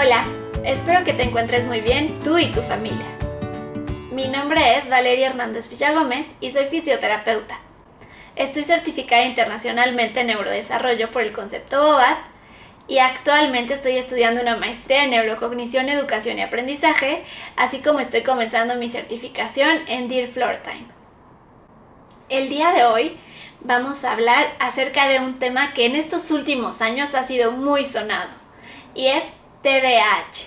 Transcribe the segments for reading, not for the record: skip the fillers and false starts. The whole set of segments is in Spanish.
Hola, espero que te encuentres muy bien tú y tu familia. Mi nombre es Valeria Hernández Villagómez y soy fisioterapeuta. Estoy certificada internacionalmente en neurodesarrollo por el concepto BOVAT y actualmente estoy estudiando una maestría en neurocognición, educación y aprendizaje, así como estoy comenzando mi certificación en Dear Floor Time. El día de hoy vamos a hablar acerca de un tema que en estos últimos años ha sido muy sonado y es TDAH.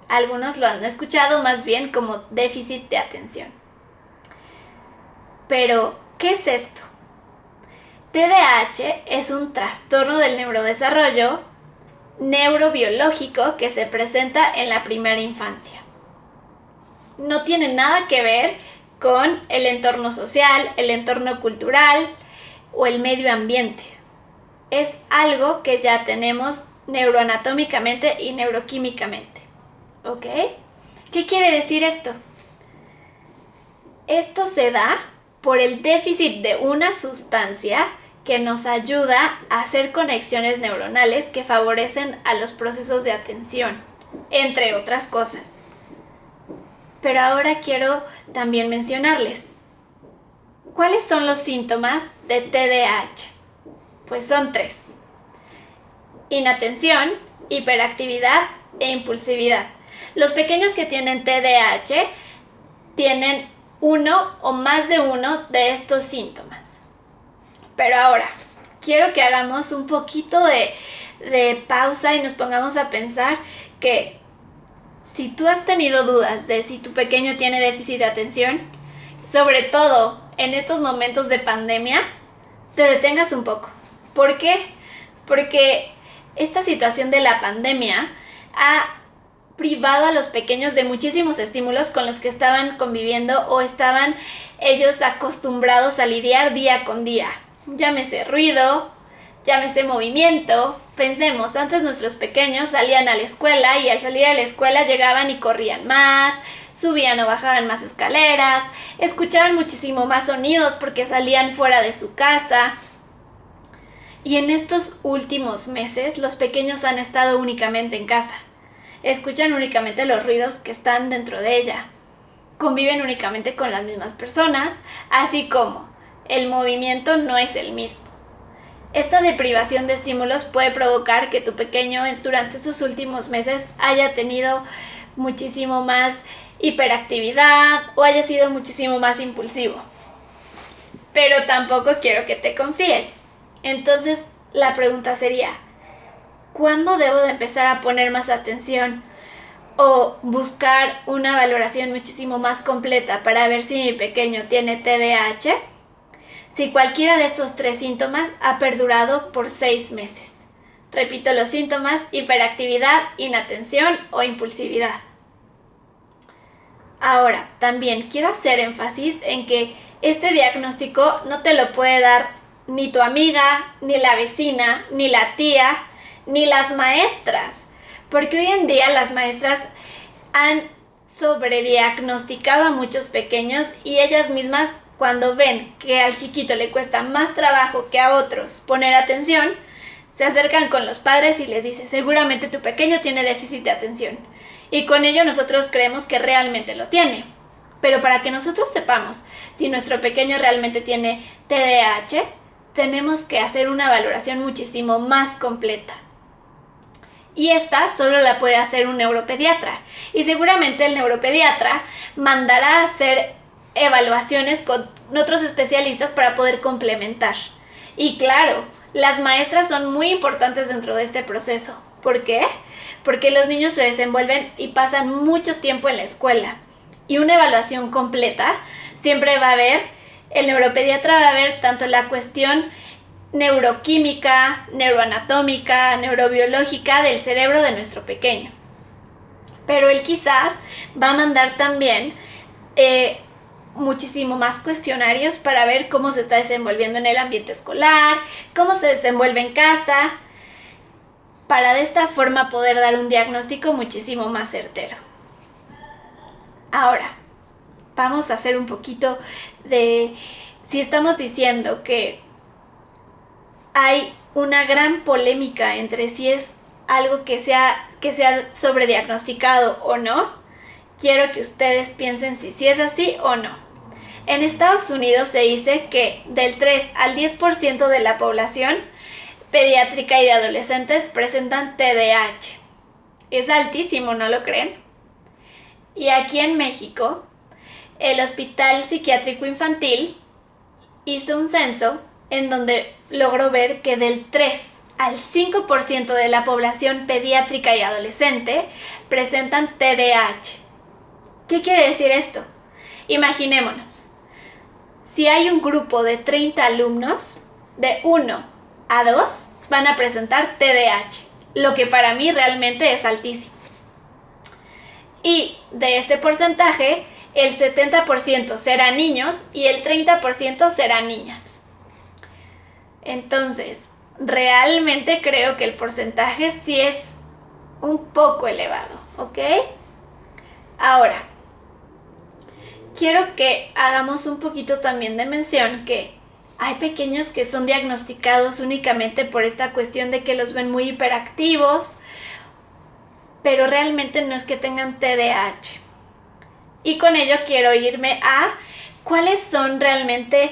Algunos lo han escuchado más bien como déficit de atención. Pero, ¿qué es esto? TDAH es un trastorno del neurodesarrollo neurobiológico que se presenta en la primera infancia. No tiene nada que ver con el entorno social, el entorno cultural o el medio ambiente. Es algo que ya tenemos neuroanatómicamente y neuroquímicamente. ¿Ok? ¿Qué quiere decir esto? Esto se da por el déficit de una sustancia que nos ayuda a hacer conexiones neuronales que favorecen a los procesos de atención, entre otras cosas. Pero ahora quiero también mencionarles, ¿cuáles son los síntomas de TDAH? Pues son 3. Inatención, hiperactividad e impulsividad. Los pequeños que tienen TDAH tienen uno o más de uno de estos síntomas. Pero ahora, quiero que hagamos un poquito de pausa y nos pongamos a pensar que si tú has tenido dudas de si tu pequeño tiene déficit de atención, sobre todo en estos momentos de pandemia, te detengas un poco. ¿Por qué? Porque esta situación de la pandemia ha privado a los pequeños de muchísimos estímulos con los que estaban conviviendo o estaban ellos acostumbrados a lidiar día con día. Llámese ruido, llámese movimiento. Pensemos, antes nuestros pequeños salían a la escuela y al salir a la escuela llegaban y corrían más, subían o bajaban más escaleras, escuchaban muchísimo más sonidos porque salían fuera de su casa. Y en estos últimos meses los pequeños han estado únicamente en casa. Escuchan únicamente los ruidos que están dentro de ella. Conviven únicamente con las mismas personas, así como el movimiento no es el mismo. Esta deprivación de estímulos puede provocar que tu pequeño durante esos últimos meses haya tenido muchísimo más hiperactividad o haya sido muchísimo más impulsivo. Pero tampoco quiero que te confíes. Entonces la pregunta sería, ¿cuándo debo de empezar a poner más atención o buscar una valoración muchísimo más completa para ver si mi pequeño tiene TDAH? Si cualquiera de estos 3 síntomas ha perdurado por 6 meses. Repito los síntomas: hiperactividad, inatención o impulsividad. Ahora, también quiero hacer énfasis en que este diagnóstico no te lo puede dar ni tu amiga, ni la vecina, ni la tía, ni las maestras, porque hoy en día las maestras han sobrediagnosticado a muchos pequeños y ellas mismas, cuando ven que al chiquito le cuesta más trabajo que a otros poner atención, se acercan con los padres y les dicen, seguramente tu pequeño tiene déficit de atención. Y con ello nosotros creemos que realmente lo tiene. Pero para que nosotros sepamos si nuestro pequeño realmente tiene TDAH, tenemos que hacer una valoración muchísimo más completa. Y esta solo la puede hacer un neuropediatra. Y seguramente el neuropediatra mandará a hacer evaluaciones con otros especialistas para poder complementar. Y claro, las maestras son muy importantes dentro de este proceso. ¿Por qué? Porque los niños se desenvuelven y pasan mucho tiempo en la escuela. Y una evaluación completa siempre va a haber, el neuropediatra va a ver tanto la cuestión neuroquímica, neuroanatómica, neurobiológica del cerebro de nuestro pequeño. Pero él quizás va a mandar también muchísimo más cuestionarios para ver cómo se está desenvolviendo en el ambiente escolar, cómo se desenvuelve en casa, para de esta forma poder dar un diagnóstico muchísimo más certero. Ahora, vamos a hacer un poquito de, si estamos diciendo que hay una gran polémica entre si es algo que sea sobrediagnosticado o no. Quiero que ustedes piensen si es así o no. En Estados Unidos se dice que del 3 al 10% de la población pediátrica y de adolescentes presentan TDAH. Es altísimo, ¿no lo creen? Y aquí en México, el Hospital Psiquiátrico Infantil hizo un censo en donde logró ver que del 3 al 5% de la población pediátrica y adolescente presentan TDAH. ¿Qué quiere decir esto? Imaginémonos, si hay un grupo de 30 alumnos, de 1 a 2 van a presentar TDAH, lo que para mí realmente es altísimo. Y de este porcentaje, el 70% serán niños y el 30% serán niñas. Entonces, realmente creo que el porcentaje sí es un poco elevado, ¿ok? Ahora, quiero que hagamos un poquito también de mención que hay pequeños que son diagnosticados únicamente por esta cuestión de que los ven muy hiperactivos, pero realmente no es que tengan TDAH. Y con ello quiero irme a cuáles son realmente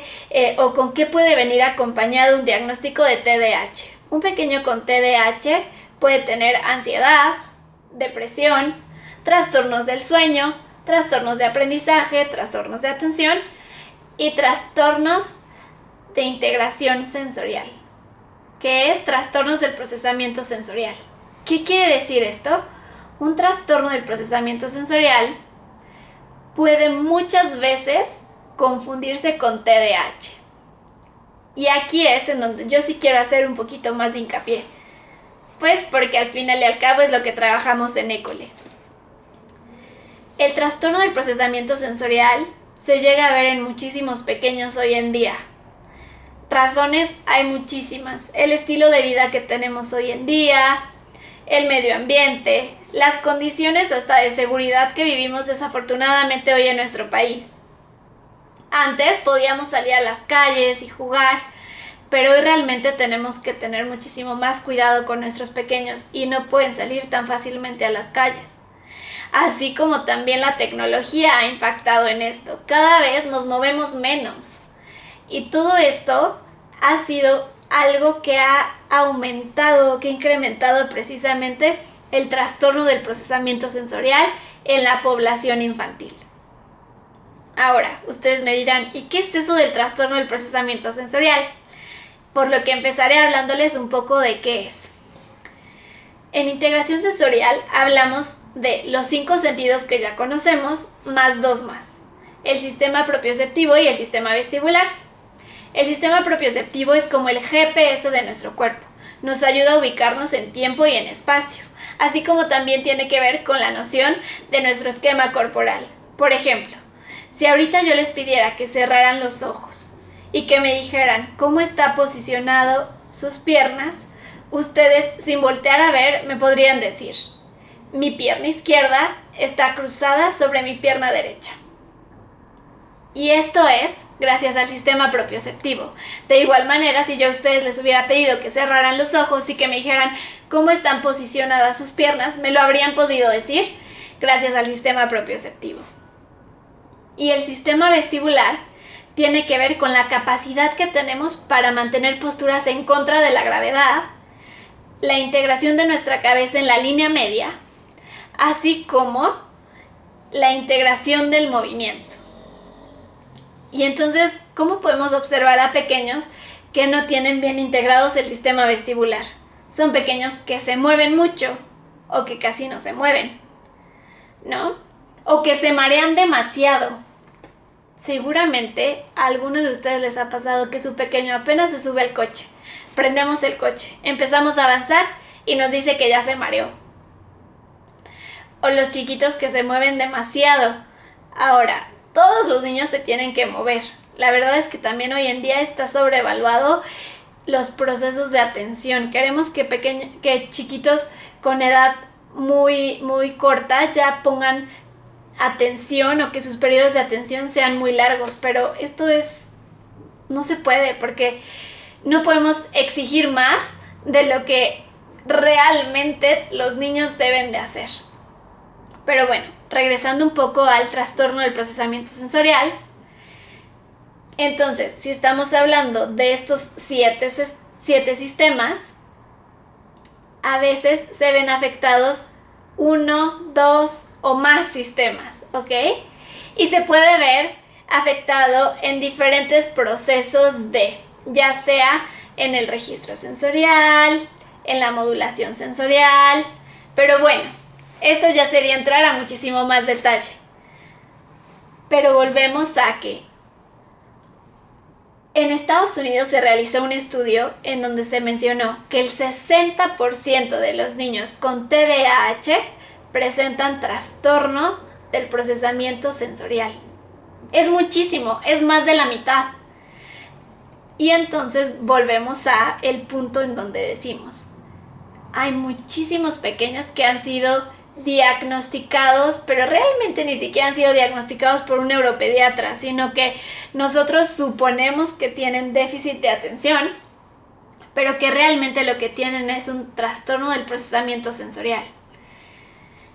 o con qué puede venir acompañado un diagnóstico de TDAH. Un pequeño con TDAH puede tener ansiedad, depresión, trastornos del sueño, trastornos de aprendizaje, trastornos de atención y trastornos de integración sensorial, que es trastornos del procesamiento sensorial. ¿Qué quiere decir esto? Un trastorno del procesamiento sensorial puede muchas veces confundirse con TDAH. Y aquí es en donde yo sí quiero hacer un poquito más de hincapié, pues porque al final y al cabo es lo que trabajamos en École. El trastorno del procesamiento sensorial se llega a ver en muchísimos pequeños hoy en día. Razones hay muchísimas. El estilo de vida que tenemos hoy en día, el medio ambiente, las condiciones hasta de seguridad que vivimos desafortunadamente hoy en nuestro país. Antes podíamos salir a las calles y jugar, pero hoy realmente tenemos que tener muchísimo más cuidado con nuestros pequeños y no pueden salir tan fácilmente a las calles. Así como también la tecnología ha impactado en esto. Cada vez nos movemos menos. Y todo esto ha sido algo que ha aumentado, que ha incrementado precisamente el trastorno del procesamiento sensorial en la población infantil. Ahora, ustedes me dirán, ¿y qué es eso del trastorno del procesamiento sensorial? Por lo que empezaré hablándoles un poco de qué es. En integración sensorial hablamos de los 5 sentidos que ya conocemos, más 2 más. El sistema propioceptivo y el sistema vestibular. El sistema propioceptivo es como el GPS de nuestro cuerpo. Nos ayuda a ubicarnos en tiempo y en espacio, así como también tiene que ver con la noción de nuestro esquema corporal. Por ejemplo, si ahorita yo les pidiera que cerraran los ojos y que me dijeran cómo está posicionado sus piernas, ustedes sin voltear a ver me podrían decir: mi pierna izquierda está cruzada sobre mi pierna derecha. Y esto es gracias al sistema propioceptivo. De igual manera, si yo a ustedes les hubiera pedido que cerraran los ojos y que me dijeran cómo están posicionadas sus piernas, me lo habrían podido decir gracias al sistema propioceptivo. Y el sistema vestibular tiene que ver con la capacidad que tenemos para mantener posturas en contra de la gravedad, la integración de nuestra cabeza en la línea media, así como la integración del movimiento. Y entonces, ¿cómo podemos observar a pequeños que no tienen bien integrados el sistema vestibular? Son pequeños que se mueven mucho o que casi no se mueven, ¿no? O que se marean demasiado. Seguramente a algunos de ustedes les ha pasado que su pequeño apenas se sube al coche. Prendemos el coche, empezamos a avanzar y nos dice que ya se mareó. O los chiquitos que se mueven demasiado. Ahora, todos los niños se tienen que mover. La verdad es que también hoy en día está sobrevaluado los procesos de atención. Queremos que chiquitos con edad muy corta ya pongan atención o que sus periodos de atención sean muy largos, pero esto no se puede porque no podemos exigir más de lo que realmente los niños deben de hacer. Pero bueno, regresando un poco al trastorno del procesamiento sensorial, entonces, si estamos hablando de estos siete sistemas, a veces se ven afectados 1, 2 o más sistemas, ¿ok? Y se puede ver afectado en diferentes procesos ya sea en el registro sensorial, en la modulación sensorial, pero bueno, esto ya sería entrar a muchísimo más detalle. Pero volvemos a que en Estados Unidos se realizó un estudio en donde se mencionó que el 60% de los niños con TDAH presentan trastorno del procesamiento sensorial. Es muchísimo, es más de la mitad. Y entonces volvemos a el punto en donde decimos, hay muchísimos pequeños que han sido diagnosticados, pero realmente ni siquiera han sido diagnosticados por un neuropediatra, sino que nosotros suponemos que tienen déficit de atención, pero que realmente lo que tienen es un trastorno del procesamiento sensorial.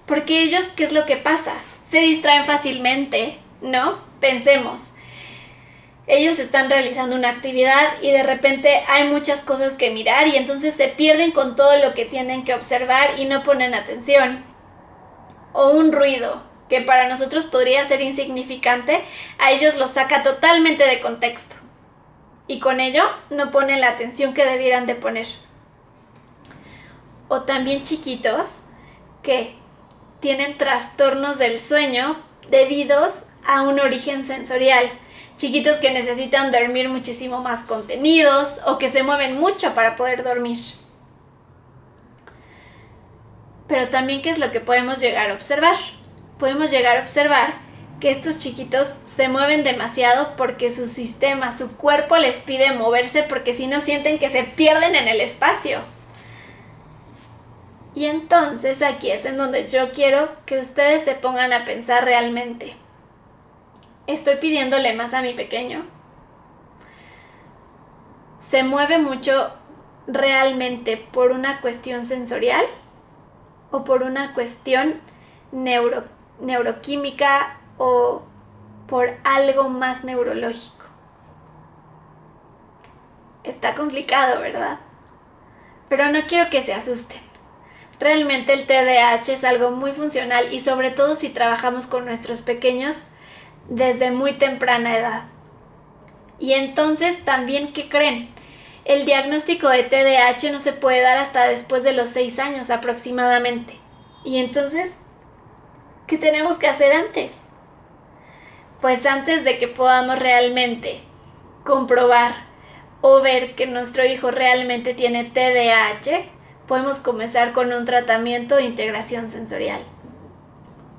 Porque ellos, ¿qué es lo que pasa? Se distraen fácilmente, ¿no? Pensemos, ellos están realizando una actividad y de repente hay muchas cosas que mirar y entonces se pierden con todo lo que tienen que observar y no ponen atención. O un ruido que para nosotros podría ser insignificante, a ellos los saca totalmente de contexto y con ello no ponen la atención que debieran de poner. O también chiquitos que tienen trastornos del sueño debidos a un origen sensorial. Chiquitos que necesitan dormir muchísimo más contenidos o que se mueven mucho para poder dormir. Pero también, ¿qué es lo que podemos llegar a observar? Podemos llegar a observar que estos chiquitos se mueven demasiado porque su sistema, su cuerpo les pide moverse porque si no sienten que se pierden en el espacio. Y entonces aquí es en donde yo quiero que ustedes se pongan a pensar realmente. ¿Estoy pidiéndole más a mi pequeño? ¿Se mueve mucho realmente por una cuestión sensorial o por una cuestión neuroquímica o por algo más neurológico? Está complicado, ¿verdad? Pero no quiero que se asusten. Realmente el TDAH es algo muy funcional y sobre todo si trabajamos con nuestros pequeños desde muy temprana edad. Y entonces también, ¿qué creen? El diagnóstico de TDAH no se puede dar hasta después de los 6 años aproximadamente. Y entonces, ¿qué tenemos que hacer antes? Pues antes de que podamos realmente comprobar o ver que nuestro hijo realmente tiene TDAH, podemos comenzar con un tratamiento de integración sensorial.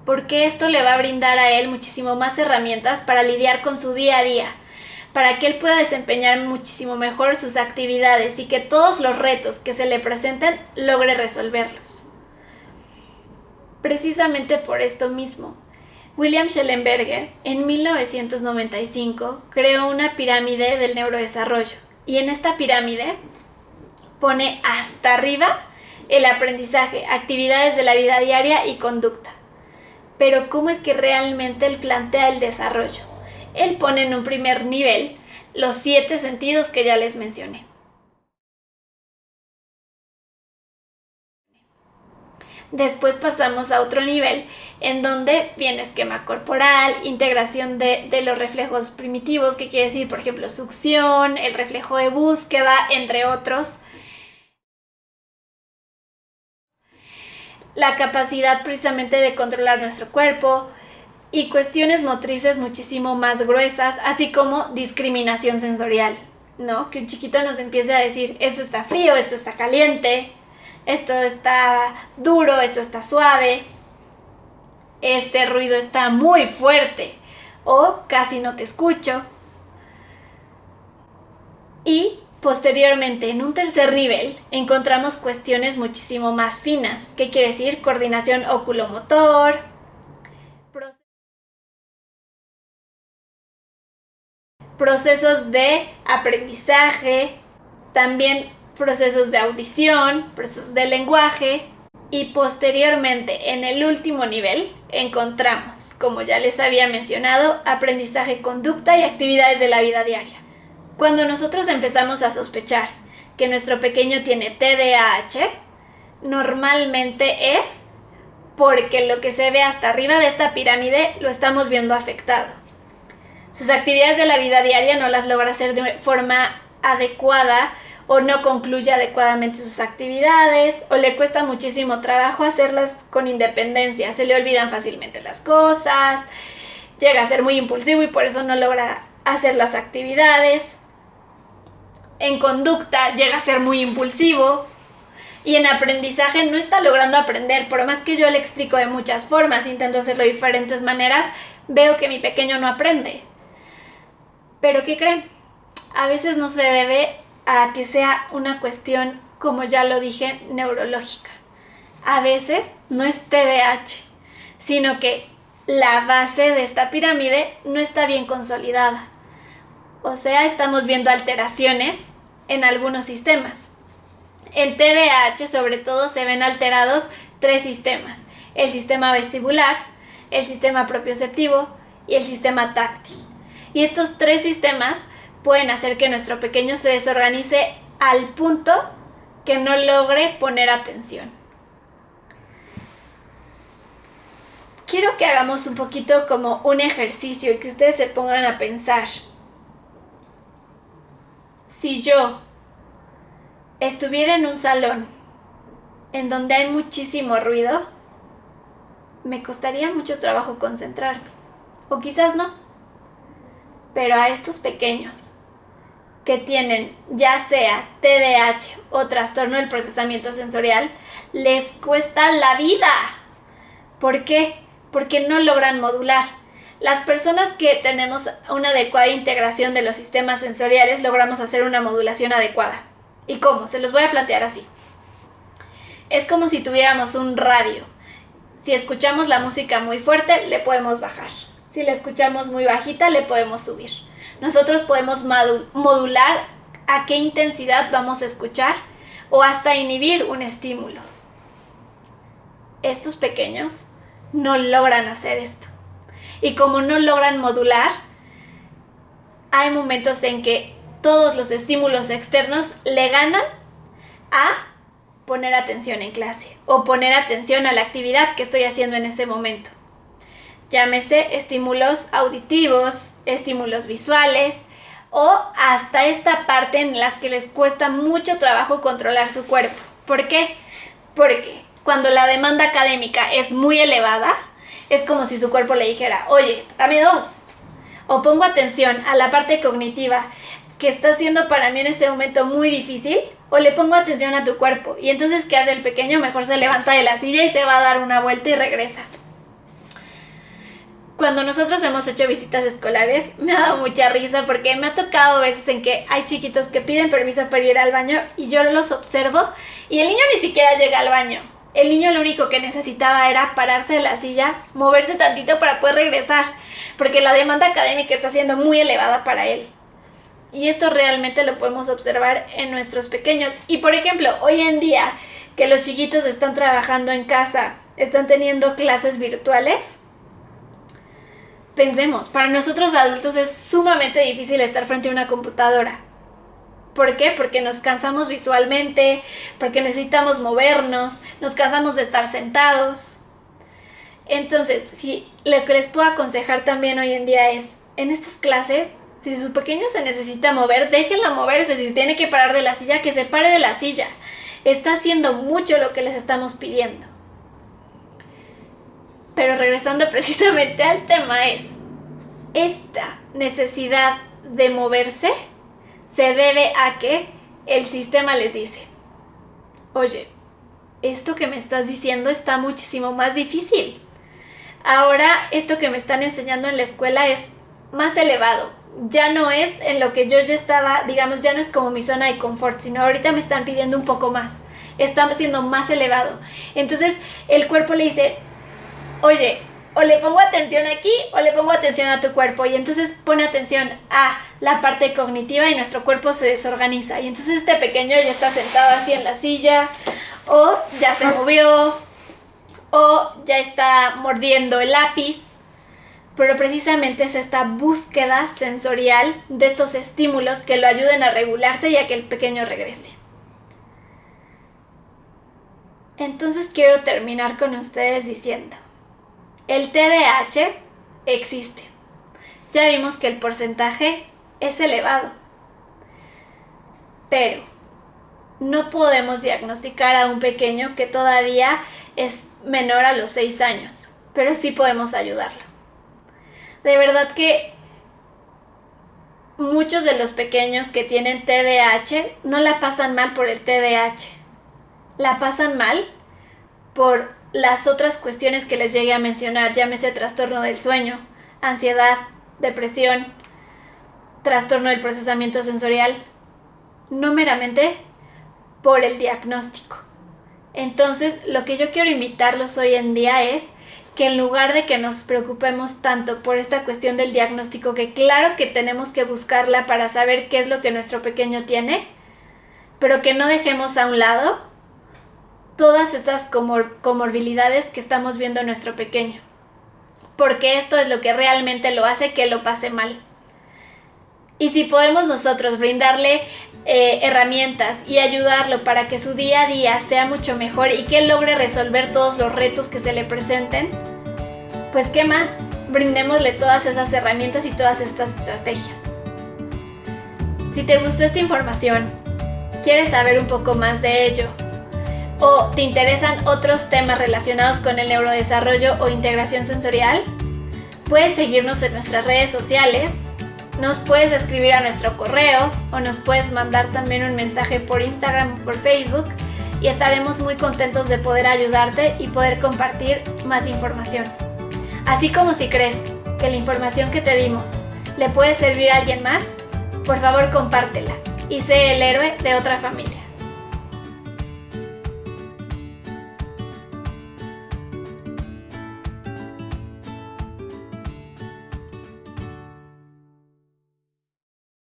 Porque esto le va a brindar a él muchísimo más herramientas para lidiar con su día a día, para que él pueda desempeñar muchísimo mejor sus actividades y que todos los retos que se le presenten logre resolverlos. Precisamente por esto mismo, William Schellenberger en 1995 creó una pirámide del neurodesarrollo y en esta pirámide pone hasta arriba el aprendizaje, actividades de la vida diaria y conducta. Pero ¿cómo es que realmente él plantea el desarrollo? Él pone en un primer nivel los 7 sentidos que ya les mencioné. Después pasamos a otro nivel en donde viene esquema corporal, integración de los reflejos primitivos, que quiere decir, por ejemplo, succión, el reflejo de búsqueda, entre otros. La capacidad precisamente de controlar nuestro cuerpo y cuestiones motrices muchísimo más gruesas, así como discriminación sensorial, ¿no? Que un chiquito nos empiece a decir, esto está frío, esto está caliente, esto está duro, esto está suave, este ruido está muy fuerte o casi no te escucho. Y posteriormente, en un tercer nivel, encontramos cuestiones muchísimo más finas. ¿Qué quiere decir? Coordinación oculomotor, procesos de aprendizaje, también procesos de audición, procesos de lenguaje y posteriormente en el último nivel encontramos, como ya les había mencionado, aprendizaje, conducta y actividades de la vida diaria. Cuando nosotros empezamos a sospechar que nuestro pequeño tiene TDAH, normalmente es porque lo que se ve hasta arriba de esta pirámide lo estamos viendo afectado. Sus actividades de la vida diaria no las logra hacer de forma adecuada o no concluye adecuadamente sus actividades o le cuesta muchísimo trabajo hacerlas con independencia, se le olvidan fácilmente las cosas, llega a ser muy impulsivo y por eso no logra hacer las actividades. En conducta llega a ser muy impulsivo y en aprendizaje no está logrando aprender, por más que yo le explico de muchas formas, intento hacerlo de diferentes maneras, veo que mi pequeño no aprende. Pero ¿qué creen? A veces no se debe a que sea una cuestión, como ya lo dije, neurológica. A veces no es TDAH, sino que la base de esta pirámide no está bien consolidada. O sea, estamos viendo alteraciones en algunos sistemas. En TDAH sobre todo se ven alterados 3 sistemas: el sistema vestibular, el sistema propioceptivo y el sistema táctil. Y estos 3 sistemas pueden hacer que nuestro pequeño se desorganice al punto que no logre poner atención. Quiero que hagamos un poquito como un ejercicio y que ustedes se pongan a pensar. Si yo estuviera en un salón en donde hay muchísimo ruido, me costaría mucho trabajo concentrarme. O quizás no. Pero a estos pequeños que tienen ya sea TDAH o trastorno del procesamiento sensorial, les cuesta la vida. ¿Por qué? Porque no logran modular. Las personas que tenemos una adecuada integración de los sistemas sensoriales logramos hacer una modulación adecuada. ¿Y cómo? Se los voy a plantear así. Es como si tuviéramos un radio. Si escuchamos la música muy fuerte, le podemos bajar. Si la escuchamos muy bajita, le podemos subir. Nosotros podemos modular a qué intensidad vamos a escuchar o hasta inhibir un estímulo. Estos pequeños no logran hacer esto. Y como no logran modular, hay momentos en que todos los estímulos externos le ganan a poner atención en clase o poner atención a la actividad que estoy haciendo en ese momento. Llámese estímulos auditivos, estímulos visuales o hasta esta parte en las que les cuesta mucho trabajo controlar su cuerpo. ¿Por qué? Porque cuando la demanda académica es muy elevada, es como si su cuerpo le dijera, oye, dame 2. O pongo atención a la parte cognitiva que está siendo para mí en este momento muy difícil, o le pongo atención a tu cuerpo. Y entonces, ¿qué hace el pequeño? Mejor se levanta de la silla y se va a dar una vuelta y regresa. Cuando nosotros hemos hecho visitas escolares, me ha dado mucha risa porque me ha tocado veces en que hay chiquitos que piden permiso para ir al baño y yo los observo y el niño ni siquiera llega al baño. El niño lo único que necesitaba era pararse de la silla, moverse tantito para poder regresar, porque la demanda académica está siendo muy elevada para él. Y esto realmente lo podemos observar en nuestros pequeños. Y por ejemplo, hoy en día que los chiquitos están trabajando en casa, están teniendo clases virtuales, pensemos, para nosotros adultos es sumamente difícil estar frente a una computadora. ¿Por qué? Porque nos cansamos visualmente, porque necesitamos movernos, nos cansamos de estar sentados. Entonces, lo que les puedo aconsejar también hoy en día es, en estas clases, si su pequeño se necesita mover, déjenlo moverse. Si se tiene que parar de la silla, que se pare de la silla. Está haciendo mucho lo que les estamos pidiendo. Pero regresando precisamente al tema es, esta necesidad de moverse se debe a que el sistema les dice, oye, esto que me estás diciendo está muchísimo más difícil. Ahora esto que me están enseñando en la escuela es más elevado. Ya no es en lo que yo ya estaba, digamos, ya no es como mi zona de confort, sino ahorita me están pidiendo un poco más. Está siendo más elevado. Entonces el cuerpo le dice, oye, o le pongo atención aquí o le pongo atención a tu cuerpo, y entonces pone atención a la parte cognitiva y nuestro cuerpo se desorganiza, y entonces este pequeño ya está sentado así en la silla, o ya se movió, o ya está mordiendo el lápiz, pero precisamente es esta búsqueda sensorial de estos estímulos que lo ayuden a regularse y a que el pequeño regrese. Entonces quiero terminar con ustedes diciendo, el TDAH existe. Ya vimos que el porcentaje es elevado, pero no podemos diagnosticar a un pequeño que todavía es menor a los 6 años, pero sí podemos ayudarlo. De verdad que muchos de los pequeños que tienen TDAH no la pasan mal por el TDAH, la pasan mal por las otras cuestiones que les llegué a mencionar, llámese trastorno del sueño, ansiedad, depresión, trastorno del procesamiento sensorial, no meramente por el diagnóstico. Entonces, lo que yo quiero invitarlos hoy en día es que en lugar de que nos preocupemos tanto por esta cuestión del diagnóstico, que claro que tenemos que buscarla para saber qué es lo que nuestro pequeño tiene, pero que no dejemos a un lado todas estas comorbilidades que estamos viendo en nuestro pequeño, porque esto es lo que realmente lo hace que lo pase mal. Y si podemos nosotros brindarle herramientas y ayudarlo para que su día a día sea mucho mejor y que él logre resolver todos los retos que se le presenten, pues qué más, brindémosle todas esas herramientas y todas estas estrategias. Si te gustó esta información, quieres saber un poco más de ello, o te interesan otros temas relacionados con el neurodesarrollo o integración sensorial, puedes seguirnos en nuestras redes sociales, nos puedes escribir a nuestro correo o nos puedes mandar también un mensaje por Instagram o por Facebook, y estaremos muy contentos de poder ayudarte y poder compartir más información. Así como si crees que la información que te dimos le puede servir a alguien más, por favor compártela y sé el héroe de otra familia.